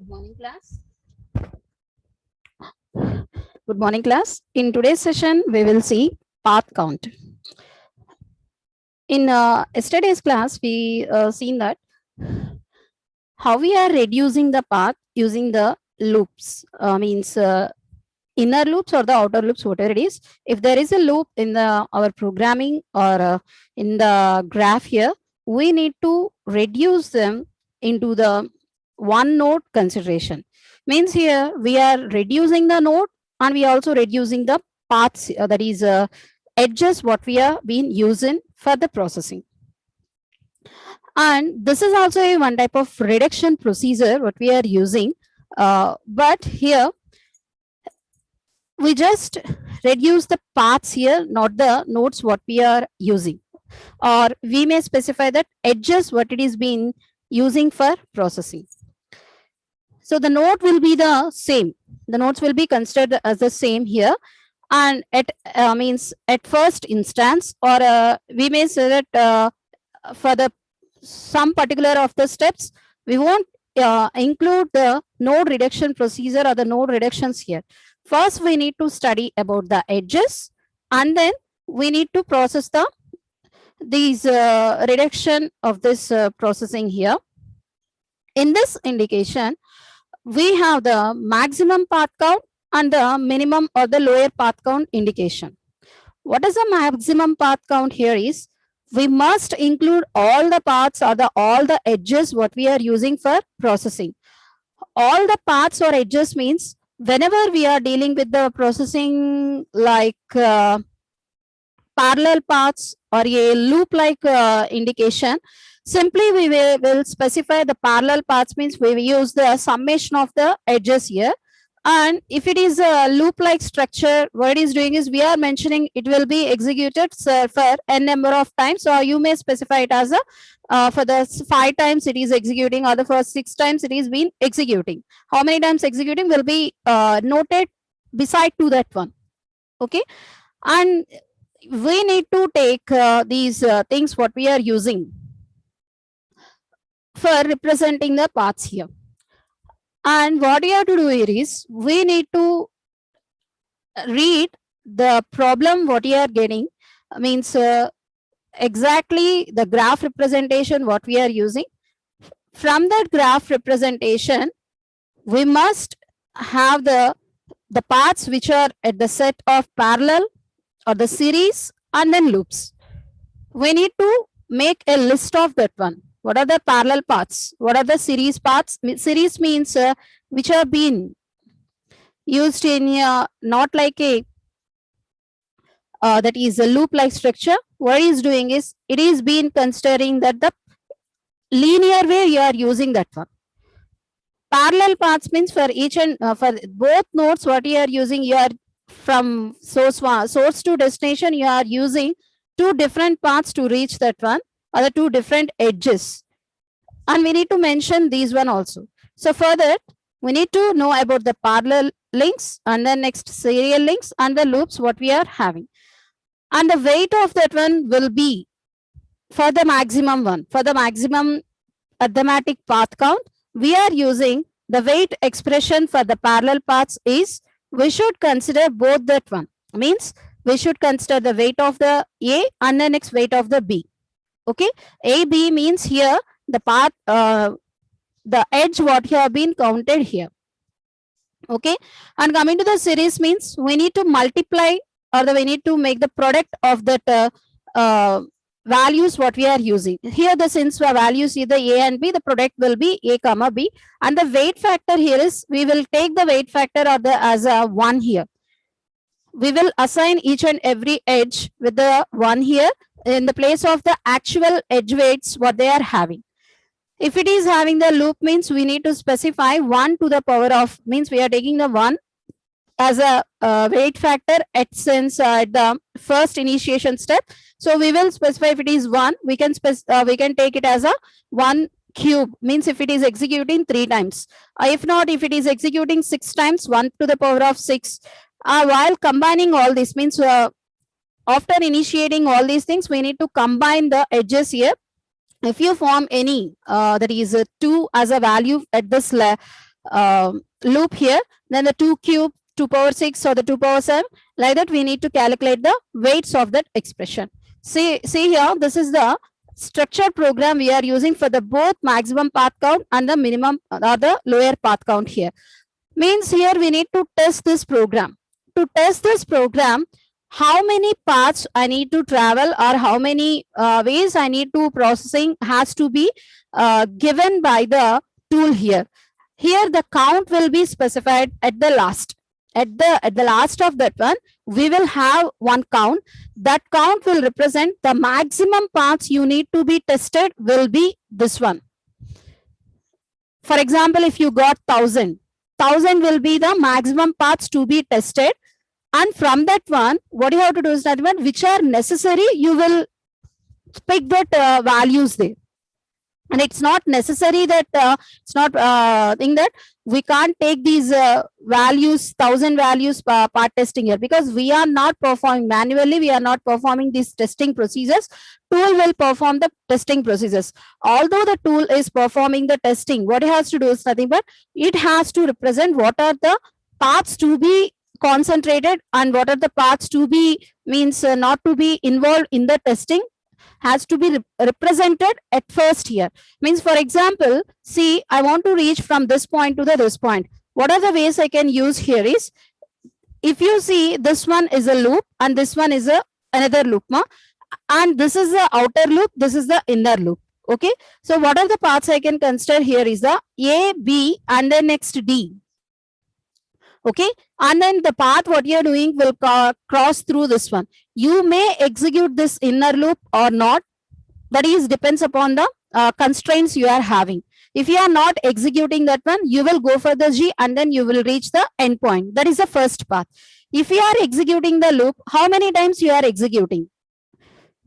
Good morning, class. Good morning, class. In today's session, we will see path count. In yesterday's class, we seen that how we are reducing the path using the loops. Means inner loops or the outer loops, whatever it is. If there is a loop in the our programming or in the graph here, we need to reduce them into the one node consideration. Means here we are reducing the node and we are also reducing the paths, that is edges what we are being using for the processing. And this is also a one type of reduction procedure what we are using, but here we just reduce the paths here, not the nodes what we are using, or we may specify that edges what it is being using for processing. So the node will be the same. The nodes will be considered as the same here. And at means at first instance, or we may say that for the some particular of the steps, we won't include the node reduction procedure or the node reductions here. First, we need to study about the edges, and then we need to process the these reduction of this processing here. In this indication, we have the maximum path count and the minimum or the lower path count indication. What is the maximum path count here is, we must include all the paths or all the edges what we are using for processing. All the paths or edges means whenever we are dealing with the processing like parallel paths or a loop like indication, simply we will specify the parallel paths, means we will use the summation of the edges here. And if it is a loop like structure, what it is doing is we are mentioning it will be executed for n number of times, or you may specify it as a for the 5 times it is executing, or the first 6 times it is been executing. How many times executing will be noted beside to that one. Okay, and we need to take these things what we are using for representing the paths here. And what you have to do here is, we need to read the problem what you are getting, means exactly the graph representation what we are using. From that graph representation, we must have the paths which are at the set of parallel or the series and then loops. We need to make a list of that one. What are the parallel paths? What are the series paths? Series means which are being used in not like a that is a loop like structure. What it is doing is, it is being considering that the linear way you are using that one. Parallel paths means for each and for both nodes what you are using, you are from source to destination, you are using 2 different paths to reach that one, or the 2 different edges, and we need to mention these one also. So for that, we need to know about the parallel links and then next serial links and the loops what we are having. And the weight of that one will be for the maximum one. For the maximum arithmetic path count, we are using the weight expression for the parallel paths is, we should consider both that one. Means we should consider the weight of the A and the next weight of the B. Okay, A, B means here the path, the edge what you have been counted here. Okay, and coming to the series means we need to multiply, or we need to make the product of that values what we are using here. The since values either A and B, the product will be A comma B, and the weight factor here is, we will take the weight factor or the as a 1 here. We will assign each and every edge with the 1 here in the place of the actual edge weights what they are having. If it is having the loop means, we need to specify 1 to the power of, means we are taking the 1 as a weight factor at since at the first initiation step. So we will specify if it is 1, we can take it as a 1 cube, means if it is executing 3 times. If not, if it is executing 6 times, 1 to the power of 6. While combining all this means after initiating all these things, we need to combine the edges here. If you form any that is 2 as a value at this loop here, then the 2 cube, 2 power 6 or the 2 power 7, like that we need to calculate the weights of that expression. See here, this is the structured program we are using for the both maximum path count and the minimum or the lower path count here. Means here we need to test this program. To test this program, how many paths I need to travel or how many ways I need to processing has to be given by the tool here. Here the count will be specified at the last. At the last of that one, we will have one count. That count will represent the maximum paths you need to be tested will be this one. For example, if you got 1000 will be the maximum paths to be tested. And from that one, what you have to do is that one, which are necessary, you will pick that values there. And it's not necessary that it's not thing that we can't take these values, 1000 values part testing here, because we are not performing manually. We are not performing these testing procedures. Tool will perform the testing procedures. Although the tool is performing the testing, what it has to do is nothing but it has to represent what are the paths to be concentrated and what are the paths to be means not to be involved in the testing has to be represented at first here. Means for example, see, I want to reach from this point to this point. What are the ways I can use here is, if you see this one is a loop and this one is another loop, and this is the outer loop, this is the inner loop. Okay, so what are the paths I can consider here is the A, B and then next D. Okay, and then the path what you are doing will cross through this one. You may execute this inner loop or not. That is depends upon the constraints you are having. If you are not executing that one, you will go for the G and then you will reach the endpoint. That is the first path. If you are executing the loop, how many times you are executing?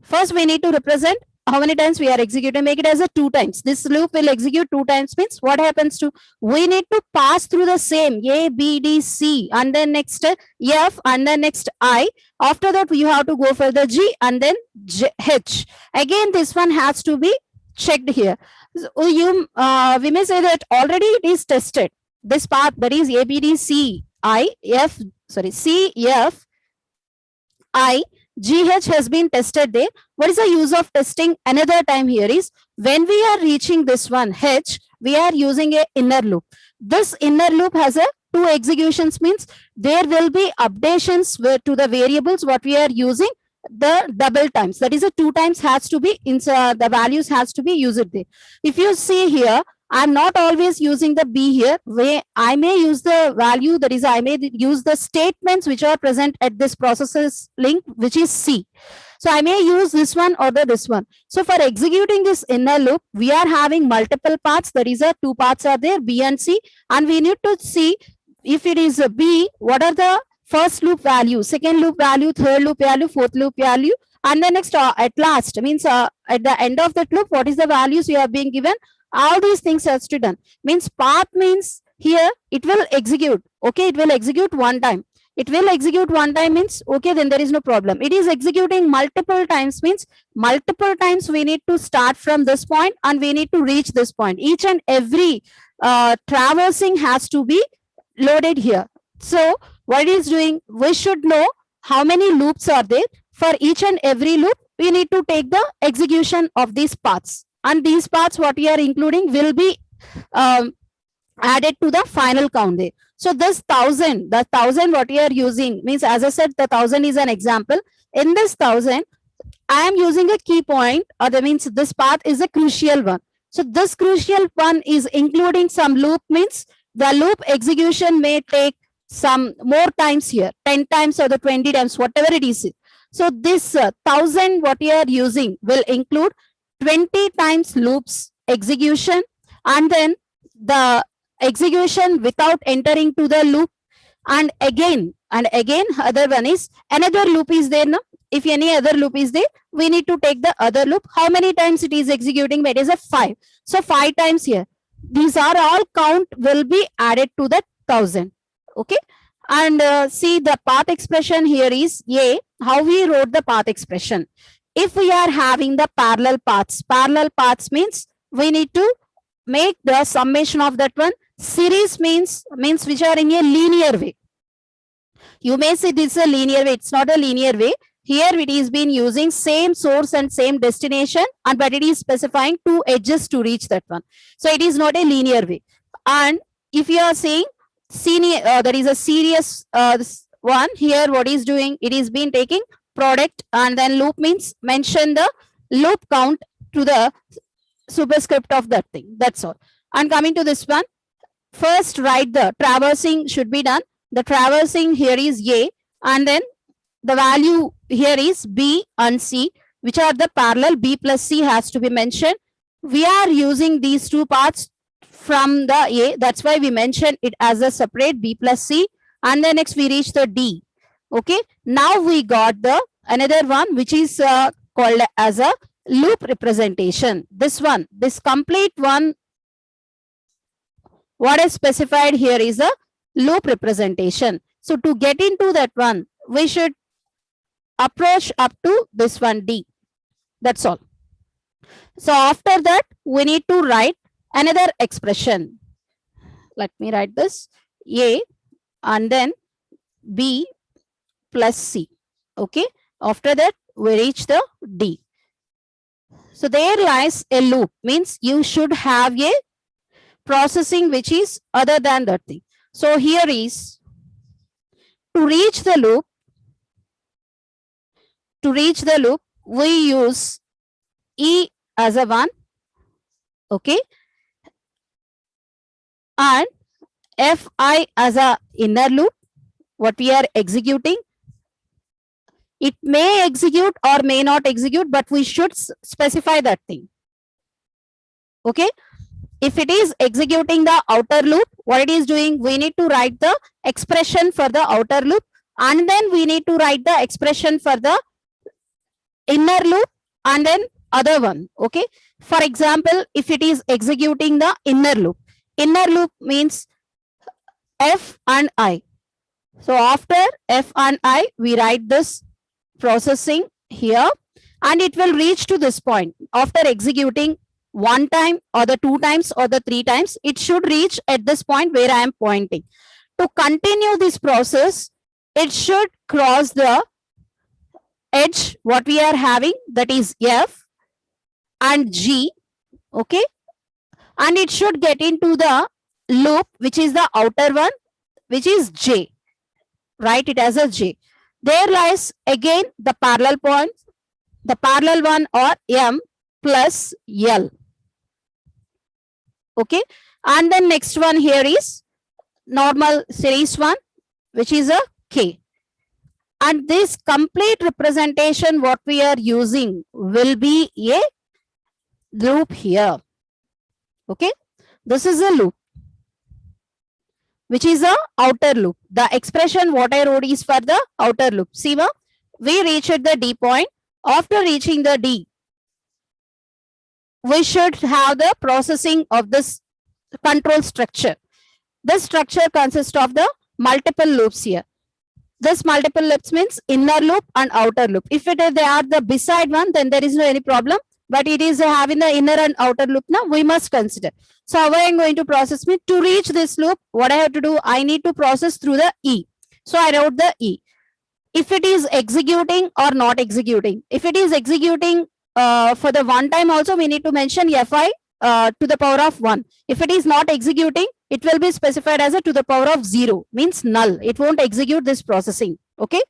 First, we need to represent how many times we are executing. Make it as a 2 times. This loop will execute 2 times means what happens to, we need to pass through the same A, B, D, C and then next F and then next I. After that, you have to go for the G and then H. Again, this one has to be checked here. So we may say that already it is tested. This path, that is A, B, D, C, I, F, sorry, C, F, I, GH has been tested there. What is the use of testing another time here is, when we are reaching this one H, we are using a inner loop. This inner loop has a 2 executions, means there will be updations to the variables what we are using the double times. That is a 2 times has to be the values has to be used there. If you see here, I'm not always using the B here, where I may use the value, that is I may use the statements which are present at this processes link, which is C. So I may use this one or this one. So for executing this inner loop, we are having multiple paths. That is 2 paths are there, B and C. And we need to see if it is a B, what are the first loop value, second loop value, third loop value, fourth loop value. And then next at last means at the end of that loop, what is the values you are being given. All these things has to done. Means path means here it will execute. Okay, it will execute 1 time. It will execute 1 time means okay, then there is no problem. It is executing multiple times means multiple times we need to start from this point and we need to reach this point. Each and every traversing has to be loaded here. So what it is doing, we should know how many loops are there. For each and every loop, we need to take the execution of these paths. And these paths what we are including will be added to the final count there. So this 1000, the 1000 what we are using means, as I said, the 1000 is an example. In this 1000, I am using a key point, or that means this path is a crucial one. So this crucial one is including some loop, means the loop execution may take some more times here, 10 times or the 20 times, whatever it is. So this 1000 what we are using will include 20 times loops execution, and then the execution without entering to the loop, and again other one is another loop is there. No, if any other loop is there, we need to take the other loop. How many times it is executing? It is a 5. So 5 times here. These are all count will be added to the 1000. Okay, and see the path expression here is A. How we wrote the path expression? If we are having the parallel paths means we need to make the summation of that one Series means which are in a linear way. You may say this is a linear way. It's not a linear way. Here it is been using same source and same destination, and but it is specifying two edges to reach that one. So it is not a linear way. And if you are saying senior, that is a serious one, here what is doing, it is been taking product, and then loop means mention the loop count to the superscript of that thing. That's all. And coming to this one, first write the traversing should be done. The traversing here is A, and then the value here is B and C, which are the parallel. B plus C has to be mentioned. We are using these two parts from the A, that's why we mention it as a separate B plus C, and then next we reach the D. Okay, now we got the another one which is called as a loop representation. This one, this complete one, what is specified here is a loop representation. So to get into that one, we should approach up to this one D. That's all. So after that, we need to write another expression. Let me write this A and then B plus C. Okay. After that, we reach the D. So there lies a loop, means you should have a processing which is other than that thing. So here is to reach the loop. To reach the loop, we use E as a one. Okay. And Fi as a inner loop, what we are executing. It may execute or may not execute, but we should specify that thing. Okay. If it is executing the outer loop, what it is doing, we need to write the expression for the outer loop, and then we need to write the expression for the inner loop, and then other one. Okay. For example, if it is executing the inner loop means F and I. So after F and I, we write this processing here, and it will reach to this point. After executing one time or the two times or the three times, it should reach at this point where I am pointing. To continue this process, it should cross the edge what we are having, that is F and G. Okay. And it should get into the loop which is the outer one, which is J. Write it as a J. There lies again the parallel point, the parallel one, or M plus L. Okay. And then next one here is normal series one, which is a K. And this complete representation what we are using will be a loop here. Okay. This is a loop, which is a outer loop. The expression what I wrote is for the outer loop. See, we reached the D point. After reaching the D, we should have the processing of this control structure. This structure consists of the multiple loops here. This multiple loops means inner loop and outer loop. If they are the beside one, then there is no any problem. But it is having the inner and outer loop now, we must consider. So how I am going to process me to reach this loop, what I have to do, I need to process through the E. So I wrote the E. If it is executing or not executing, if it is executing for the one time also, we need to mention Fi to the power of 1. If it is not executing, it will be specified as a to the power of 0, means null. It won't execute this processing. Okay.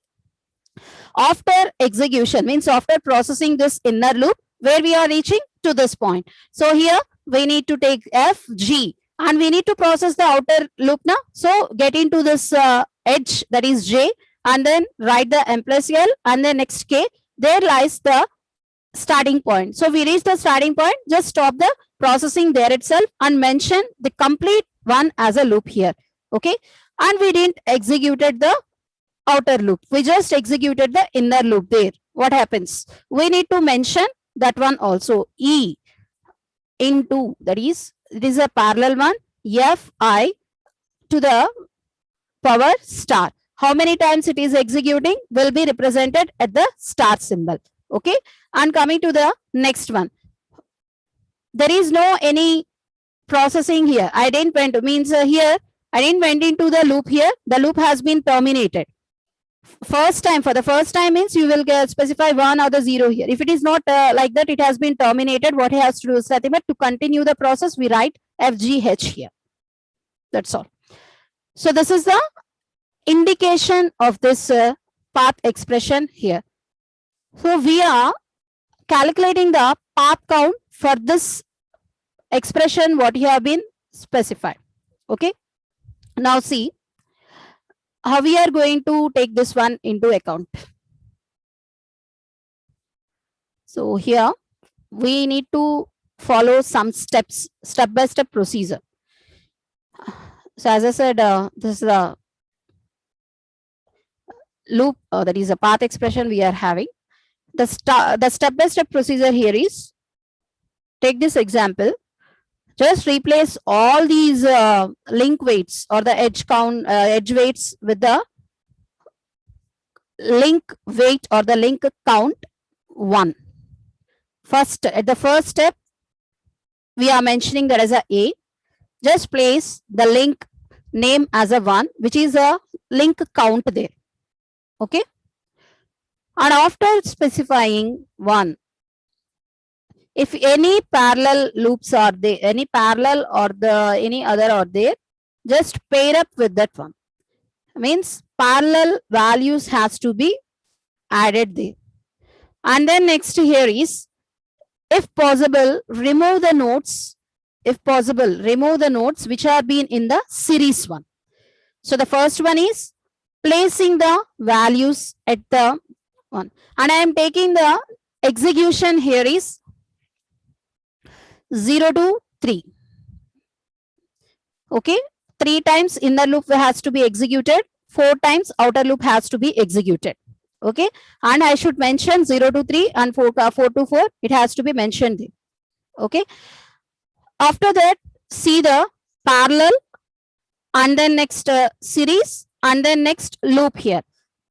After execution means after processing this inner loop, where we are reaching to this point. So here we need to take F, G, and we need to process the outer loop now. So get into this edge, that is J, and then write the M plus L, and then next K. There lies the starting point. So we reach the starting point, just stop the processing there itself and mention the complete one as a loop here. Okay. And we didn't executed the outer loop. We just executed the inner loop there. What happens? We need to mention that one also. E into, that is, it is a parallel one, Fi to the power star. How many times it is executing will be represented at the star symbol. Okay. And coming to the next one, there is no any processing here. I didn't went means here I didn't went into the loop here. The loop has been terminated. First time, for the first time means you will specify 1 or the 0 here. If it is not like that, it has been terminated. What he has to do is to continue the process, we write FGH here. That's all. So this is the indication of this path expression here. So we are calculating the path count for this expression what you have been specified. Okay. Now see how we are going to take this one into account. So here we need to follow some steps, step-by-step procedure. So as I said, this is the loop, that is a path expression we are having. The step-by-step procedure here is, take this example, just replace all these link weights or the edge count, edge weights with the link weight or the link count 1. First, at the first step, we are mentioning there is a. Just place the link name as a 1, which is a link count there. Okay. And after specifying 1, if any parallel loops are there, any parallel or any other are there, just pair up with that one. Means parallel values has to be added there. And then next here is, if possible, remove the nodes. If possible, remove the nodes which are being in the series one. So the first one is placing the values at the one. And I am taking the execution here is 0 to 3. Okay. 3 times inner loop has to be executed. 4 times outer loop has to be executed. Okay. And I should mention 0 to 3 and 4 to 4. It has to be mentioned there. Okay. After that, see the parallel and then next series and then next loop here.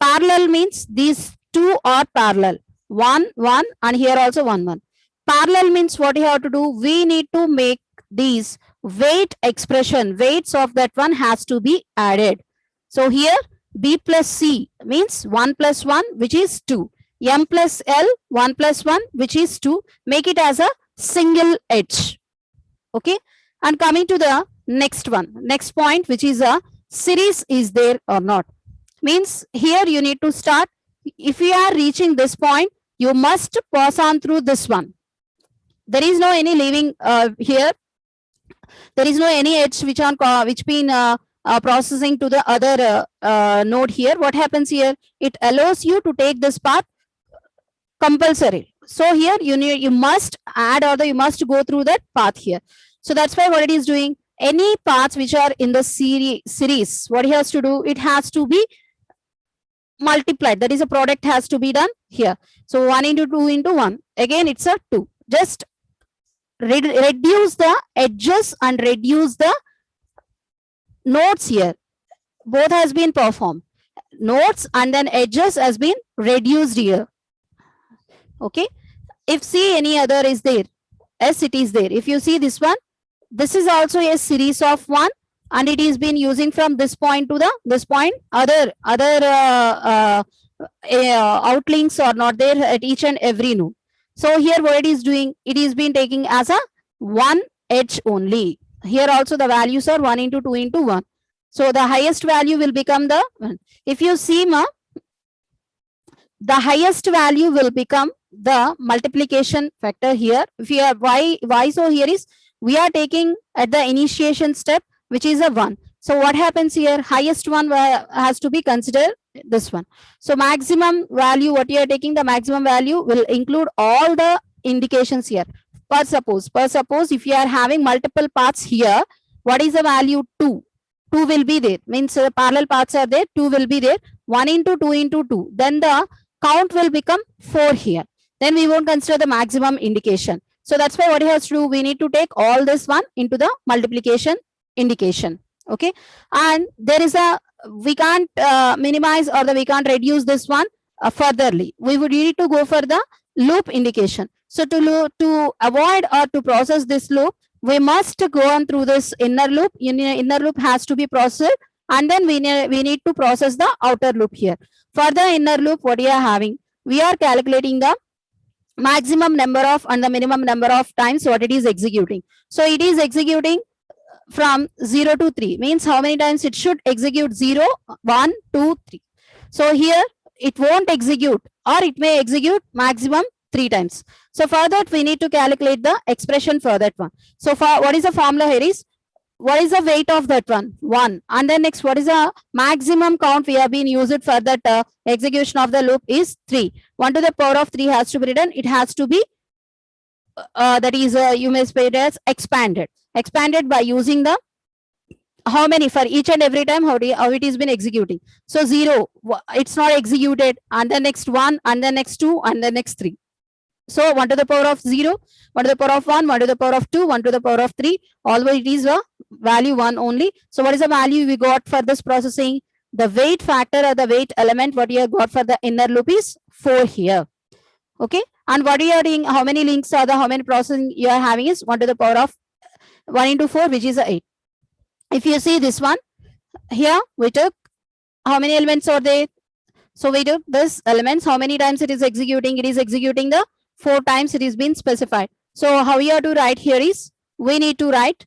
Parallel means these two are parallel. 1, 1 and here also 1, 1. Parallel means what you have to do, we need to make these weight expression, weights of that one has to be added. So here B plus C means 1 plus 1 which is 2. M plus L 1 plus 1 which is 2. Make it as a single edge. Okay. And coming to the next one, next point, which is a series is there or not. Means here you need to start. If you are reaching this point, you must pass on through this one. There is no any leaving here. There is no any edge which on which been processing to the other node here. What happens here? It allows you to take this path compulsory. So here you must add or you must go through that path here. So that's why what it is doing, any paths which are in the series, what it has to do, it has to be multiplied. That is a product has to be done here. So 1 into 2 into 1. Again, it's a 2. Just reduce the edges and reduce the nodes here. Both has been performed. Nodes and then edges has been reduced here. Okay. If see any other is there, yes, it is there. If you see this one, this is also a series of 1 and it is been using from this point to the this point. Other outlinks are not there at each and every node. So here what it is doing, it is been taking as a 1 edge only. Here also the values are 1 into 2 into 1. So the highest value will become the 1. If you see the highest value will become the multiplication factor here. If you are why so here is we are taking at the initiation step which is a 1. So what happens here, highest one has to be considered this one. So maximum value what you are taking, the maximum value will include all the indications here. Per suppose if you are having multiple paths here, what is the value? 2 will be there, means parallel paths are there, 2 will be there, 1 into 2 into 2, then the count will become 4 here. Then we won't consider the maximum indication. So that's why what he has to do, we need to take all this one into the multiplication indication. Okay. And there is we can't minimize or we can't reduce this one furtherly. We would need to go for the loop indication. So to avoid or to process this loop, we must go on through this inner loop. Inner loop has to be processed, and then we need to process the outer loop here. For the inner loop, what we are having, we are calculating the maximum number of and the minimum number of times what it is executing. So it is executing from 0 to 3, means how many times it should execute? 0, 1, 2, 3. So here it won't execute, or it may execute maximum 3 times. So for that we need to calculate the expression for that one. So for what is the formula here is, what is the weight of that one? 1. And then next, what is the maximum count we have been used for that execution of the loop is 3. 1 to the power of 3 has to be written. It has to be that is you may say it as expanded by using the how many for each and every time how it is been executing. So 0, it's not executed, and the next 1, and the next 2, and the next 3. So 1 to the power of 0, 1 to the power of 1, 1 to the power of 2, 1 to the power of 3, although it is a value 1 only. So what is the value we got for this processing? The weight factor or the weight element what you have got for the inner loop is 4 here. Okay, and what you are doing, how many links are the, how many processing you are having is 1 to the power of 1 into 4, which is 8. If you see this one here, we took how many elements are there? So we took this elements, how many times it is executing? It is executing the 4 times it is been specified. So how you have to write here is, we need to write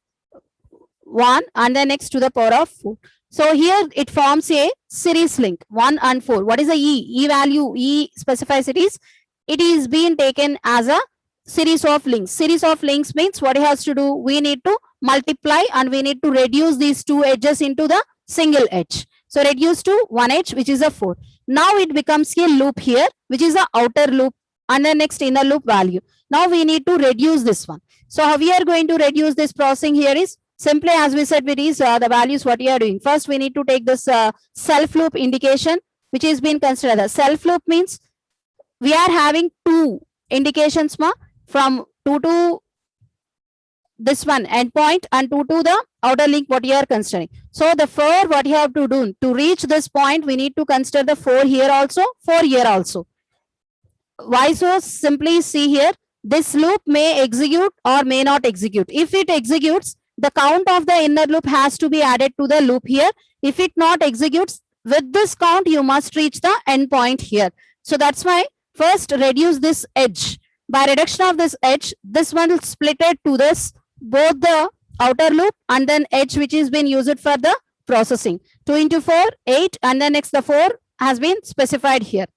1 and then next to the power of 4. So here it forms a series link 1 and 4. What is the E value? E specifies it is being taken as a series of links. Series of links means what it has to do, we need to multiply and we need to reduce these 2 edges into the single edge. So reduce to 1 edge, which is a 4. Now it becomes a loop here, which is the outer loop, and the next inner loop value. Now we need to reduce this one. So how we are going to reduce this processing here is simply, as we said, it is the values what you are doing. First we need to take this self loop indication, which is being considered. The self loop means we are having 2 indications from 2 to this one endpoint and 2 to the outer link what you are considering. So the 4 what you have to do to reach this point, we need to consider the 4 here also, 4 here also. Why so? Simply see here, this loop may execute or may not execute. If it executes, the count of the inner loop has to be added to the loop here. If it not executes, with this count you must reach the endpoint here. So that's why first reduce this edge. By reduction of this edge, this one will split it to this both the outer loop and then edge which is been used for the processing. 2 into 4, 8, and then next the 4 has been specified here.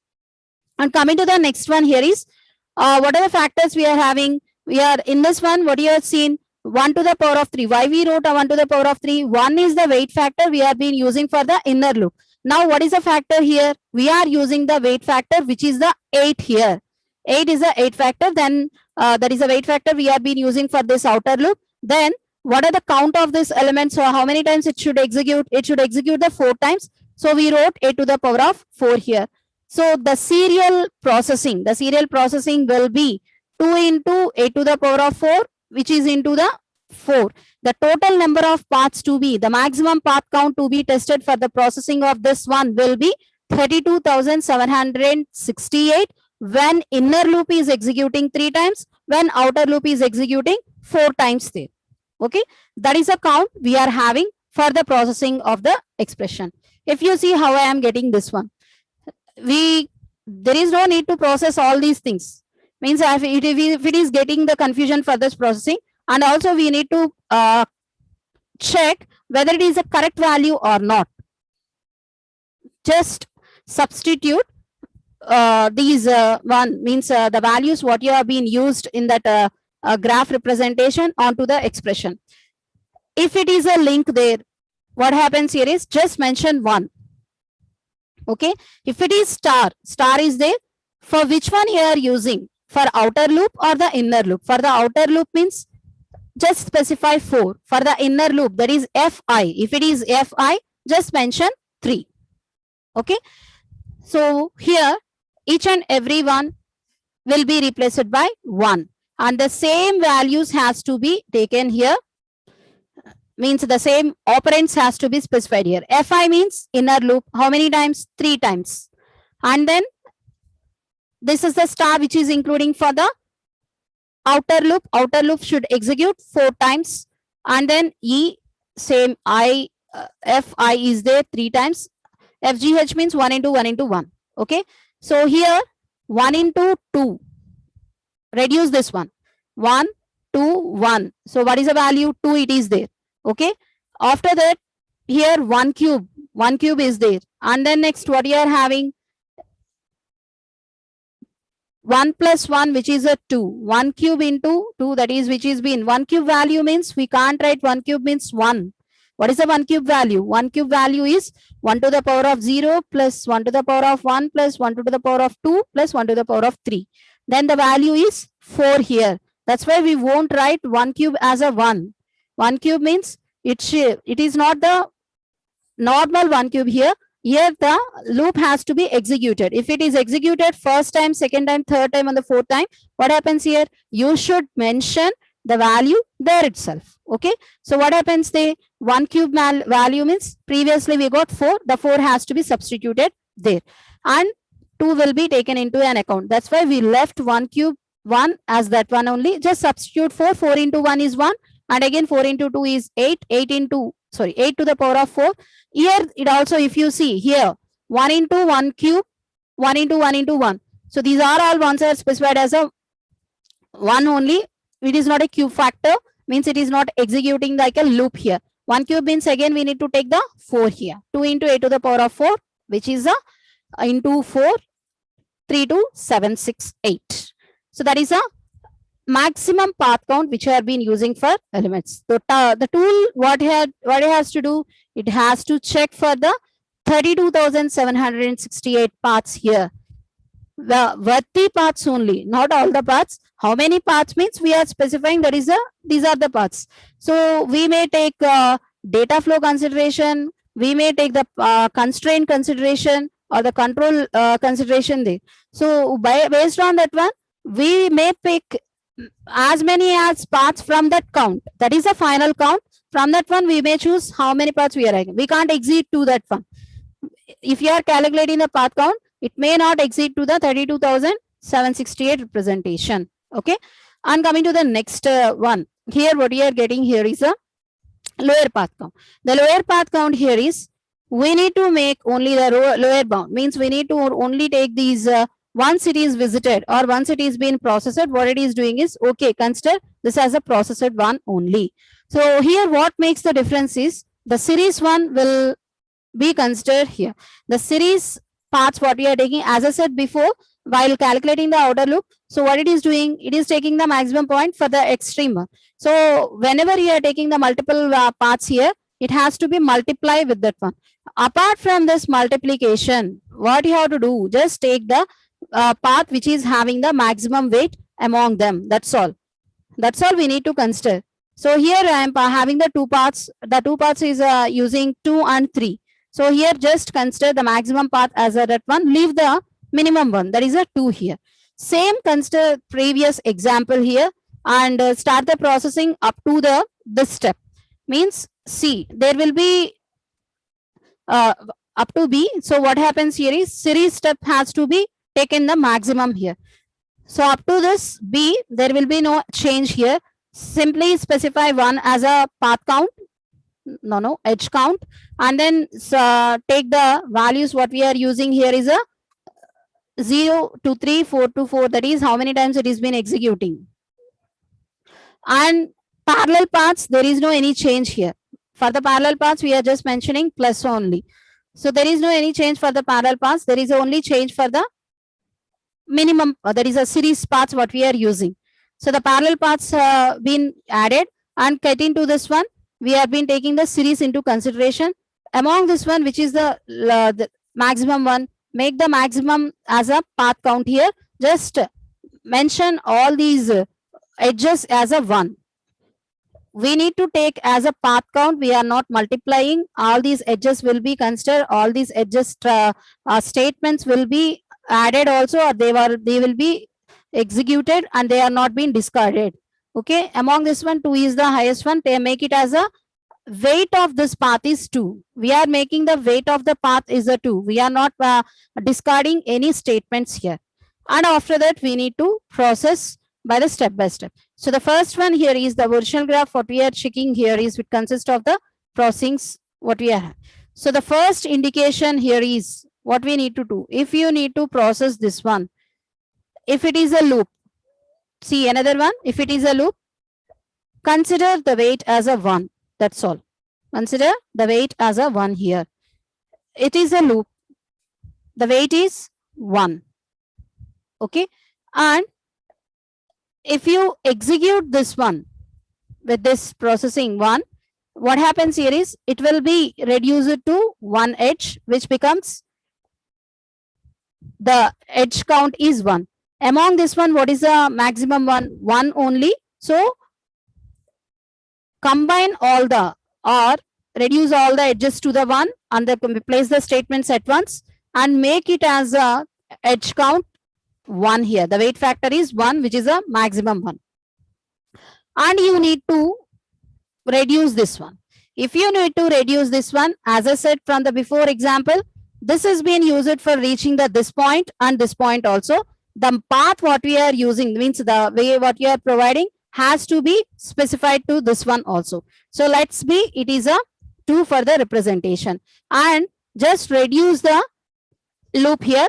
And coming to the next one here is, what are the factors we are having? We are in this one, what you have seen, 1 to the power of 3. Why we wrote a 1 to the power of 3? 1 is the weight factor we are been using for the inner loop. Now what is the factor here? We are using the weight factor, which is the 8 here. 8 is the 8 factor. Then that is a weight factor we have been using for this outer loop. Then what are the count of this element? So how many times it should execute? It should execute the 4 times. So we wrote 8 to the power of 4 here. So the serial processing will be 2 into 8 to the power of 4, which is into the 4. The total number of paths to be, the maximum path count to be tested for the processing of this one will be 32,768 when inner loop is executing 3 times, when outer loop is executing 4 times there. Okay, that is a count we are having for the processing of the expression. If you see how I am getting this one, there is no need to process all these things. Means if it is getting the confusion for this processing, and also we need to check whether it is a correct value or not. Just substitute these one means the values what you have been used in that graph representation onto the expression. If it is a link there, what happens here is just mention 1. Okay, if it is star is there, for which one you are using, for outer loop or the inner loop? For the outer loop means just specify 4. For the inner loop, that is Fi. If it is Fi, just mention 3. Okay, so here each and every one will be replaced by 1, and the same values has to be taken here. Means the same operands has to be specified here. Fi means inner loop. How many times? 3 times. And then this is the star which is including for the outer loop should execute 4 times, and then E, same I, Fi is there 3 times. FGH means 1 into 1 into 1. Okay. So here 1 into 2. Reduce this one. 1, 2, 1. So what is the value? 2 it is there. Okay. After that, here 1 cube. 1 cube is there. And then next what you are having? 1 plus 1, which is a 2. 1 cube into 2, that is which is been 1 cube value means we can't write 1 cube means 1. What is the 1 cube value? 1 cube value is 1 to the power of 0 plus 1 to the power of 1 plus 1 to the power of 2 plus 1 to the power of 3. Then the value is 4 here. That's why we won't write 1 cube as a 1. 1 cube means it is not the normal 1 cube here. Here the loop has to be executed. If it is executed first time, second time, third time, and the fourth time, what happens here? You should mention the value there itself. Okay. So what happens? The 1 cube value means previously we got 4. The 4 has to be substituted there. And 2 will be taken into an account. That's why we left 1 cube 1 as that one only. Just substitute 4. 4 into 1 is 1. And again 4 into 2 is 8. 8 to the power of 4. Here it also, if you see here, 1 into 1 cube, 1 into 1 into 1. So these are all ones are specified as a 1 only. It is not a cube factor, means it is not executing like a loop here. 1 cube means again we need to take the 4 here. 2 into 8 to the power of 4, which is a into 4, 3 to 7, 6, 8. So that is a maximum path count which I have been using for elements. So the tool, what it has to do, it has to check for the 32,768 paths here. The worthy paths only, not all the paths. How many paths means we are specifying that is these are the paths. So we may take data flow consideration, we may take the constraint consideration or the control consideration there. So based on that one, we may pick as many as paths from that count. That is a final count. From that one, we may choose how many paths we are having. We can't exceed to that one. If you are calculating the path count, it may not exceed to the 32,768 representation. Okay. And coming to the next one. Here, what we are getting here is a lower path count. The lower path count here is, we need to make only the lower bound. Means we need to only take these once it is visited or once it is being processed, what it is doing is, okay, consider this as a processed one only. So here what makes the difference is the series one will be considered here. The series paths what we are taking, as I said before, while calculating the outer loop. So what it is doing, it is taking the maximum point for the extreme one. So whenever you are taking the multiple paths here, it has to be multiplied with that one. Apart from this multiplication, what you have to do, just take the path which is having the maximum weight among them. That's all. That's all we need to consider. So here I am having the two paths. The two paths is using 2 and 3. So here just consider the maximum path as that one. Leave the minimum one. That is a 2 here. Same consider previous example here and start the processing up to this step. Means C. There will be up to B. So what happens here is series step has to be taken the maximum here. So up to this B, there will be no change here. Simply specify 1 as a path count, edge count, and then take the values what we are using here is a 0 to 3, 4 to 4. That is how many times it is been executing. And parallel paths, there is no any change here. For the parallel paths, we are just mentioning plus only. So there is no any change for the parallel paths. There is only change for the minimum, that is a series paths what we are using. So the parallel paths been added, and getting to this one, we have been taking the series into consideration. Among this one, which is the maximum one, make the maximum as a path count here. Just mention all these edges as a 1. We need to take as a path count. We are not multiplying. All these edges will be considered. All these edges statements will be added also, or they will be executed and they are not being discarded. Okay. Among this one, 2 is the highest one. They make it as a weight of this path is 2. We are making the weight of the path is a 2. We are not discarding any statements here. And after that, we need to process by the step by step. So the first one here is the original graph. What we are checking here is it consists of the processings what we are. So the first indication here is what we need to do. If you need to process this one, if it is a loop, see another one, if it is a loop, consider the weight as a 1. That's all. Consider the weight as a 1 here. It is a loop. The weight is 1. Okay. And if you execute this one with this processing 1, what happens here is it will be reduced to 1 edge, which becomes the edge count is 1. Among this one, what is the maximum one? 1 only. So combine all the or reduce all the edges to the 1 and place the statements at once and make it as a edge count 1 here. The weight factor is 1, which is a maximum one. And you need to reduce this one. If you need to reduce this one, as I said from the before example, this has been used for reaching this point and this point also. The path what we are using means the way what you are providing has to be specified to this one also. So let's be, it is a 2 for the representation, and just reduce the loop here.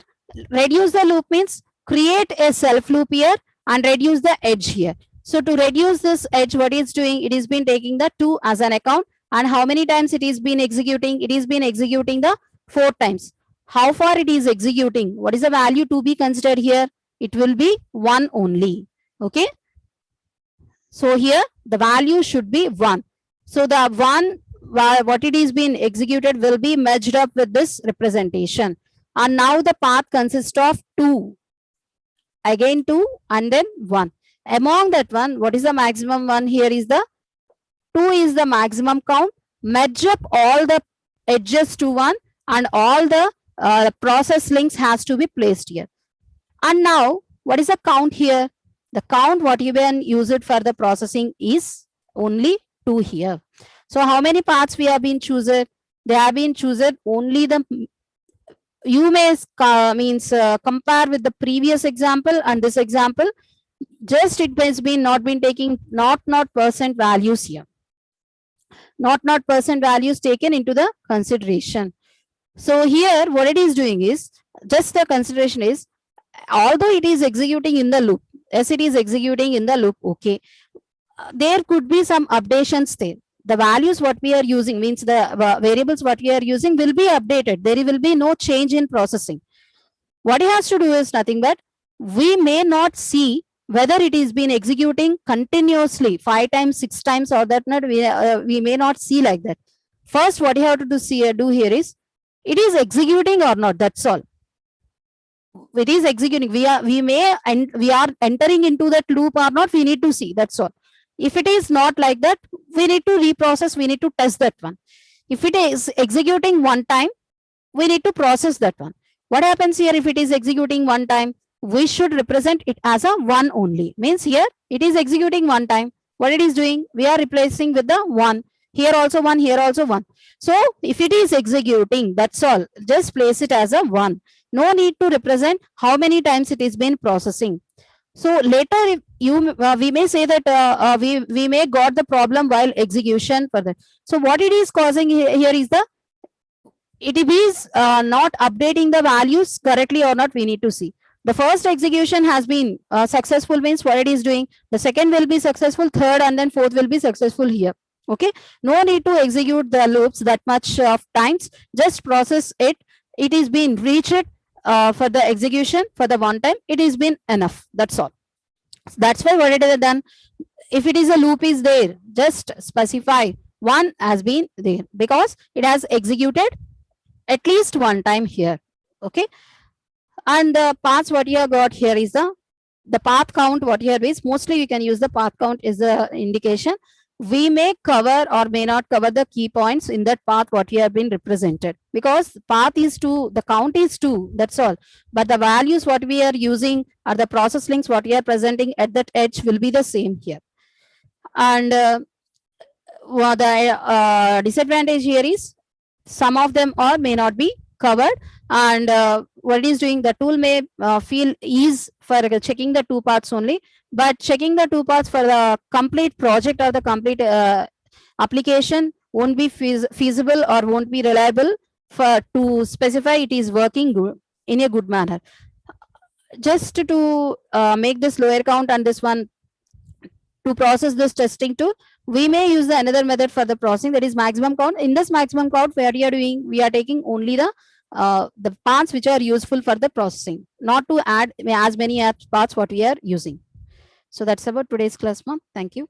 Reduce the loop means create a self loop here and reduce the edge here. So to reduce this edge, what it's doing, it has been taking the 2 as an account, and how many times it is been executing? It is been executing the 4 times. How far it is executing? What is the value to be considered here? It will be 1 only. Okay. So here the value should be 1. So the 1 what it is being executed will be merged up with this representation. And now the path consists of 2. Again 2 and then 1. Among that one, what is the maximum one? Here is the 2 is the maximum count. Merge up all the edges to 1 and all the process links has to be placed here. And now what is the count here? The count what you can use it for the processing is only 2 here. So how many paths we have been chosen? They have been chosen only the, you may compare with the previous example and this example. Just it has been not been taking not percent values here. Not percent values taken into the consideration. So here what it is doing is just the consideration is, although it is executing in the loop, as it is executing in the loop, okay, there could be some updations there. The values what we are using means the variables what we are using will be updated. There will be no change in processing. What it has to do is nothing but we may not see whether it is been executing continuously 5 times, 6 times, or that not we may not see like that. First, what you have to do here is it is executing or not. That's all. It is executing. We are entering into that loop or not. We need to see. That's all. If it is not like that, we need to reprocess. We need to test that one. If it is executing 1 time, we need to process that one. What happens here if it is executing 1 time? We should represent it as a 1 only. Means here it is executing 1 time. What it is doing? We are replacing with the 1. Here also 1, here also 1. So if it is executing, that's all. Just place it as a 1. No need to represent how many times it is been processing. So later, if we may say that we may got the problem while execution for that. So what it is causing here is it is not updating the values correctly or not. We need to see. The first execution has been successful, means what it is doing. The second will be successful, third and then fourth will be successful here. Okay. No need to execute the loops that much of times. Just process it. It is being reached for the execution for the 1 time. It is been enough. That's all. That's why what it is done. If it is a loop is there, just specify 1 has been there because it has executed at least 1 time here. Okay. And the paths what you have got here is the path count what here is. Mostly you can use the path count is the indication. We may cover or may not cover the key points in that path what you have been represented, because path is 2, the count is 2, that's all. But the values what we are using or the process links what we are presenting at that edge will be the same here. And the disadvantage here is some of them or may not be covered, and what it is doing, the tool may feel ease for checking the two parts only, but checking the two parts for the complete project or the complete application won't be feasible or won't be reliable for to specify it is working good in a good manner. Just to make this lower count and this one to process this testing tool, we may use the another method for the processing, that is maximum count. In this maximum count, what we are doing, we are taking only the parts which are useful for the processing, not to add as many parts what we are using. So that's about today's class, ma'am. Thank you.